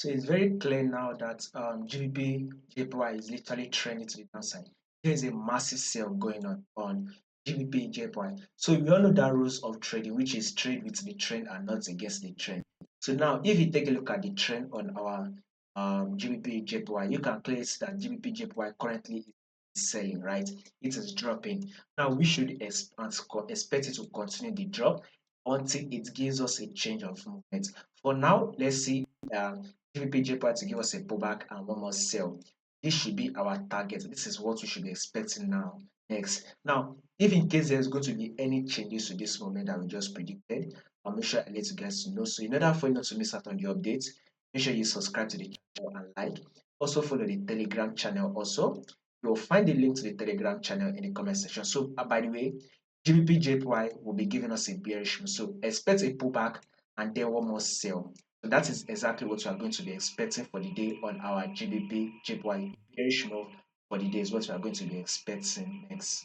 So it's very clear now that GBP JPY is literally trending to the downside. There is a massive sale going on GBP JPY. So we all know that rules of trading, which is trade with the trend and not against the trend. So now, if you take a look at the trend on our GBP JPY, you can clearly see that GBP JPY currently is selling, right? It is dropping. Now we should expect it to continue the drop until it gives us a change of movement. For now, let's see GBP JPY to give us a pullback and one more sell. This should be our target. This is what we should be expecting now. Next. Now, if in case there's going to be any changes to this moment that we just predicted, I'll make sure I let you guys know. So in order for you not to miss out on the updates, make sure you subscribe to the channel and like. Also follow the Telegram channel also. You'll find the link to the Telegram channel in the comment section. So by the way, GBP JPY will be giving us a bearish move. So expect a pullback and then one more sell. So that is exactly what we are going to be expecting for the day on our GBP JPY bearish move for the day is what we are going to be expecting next.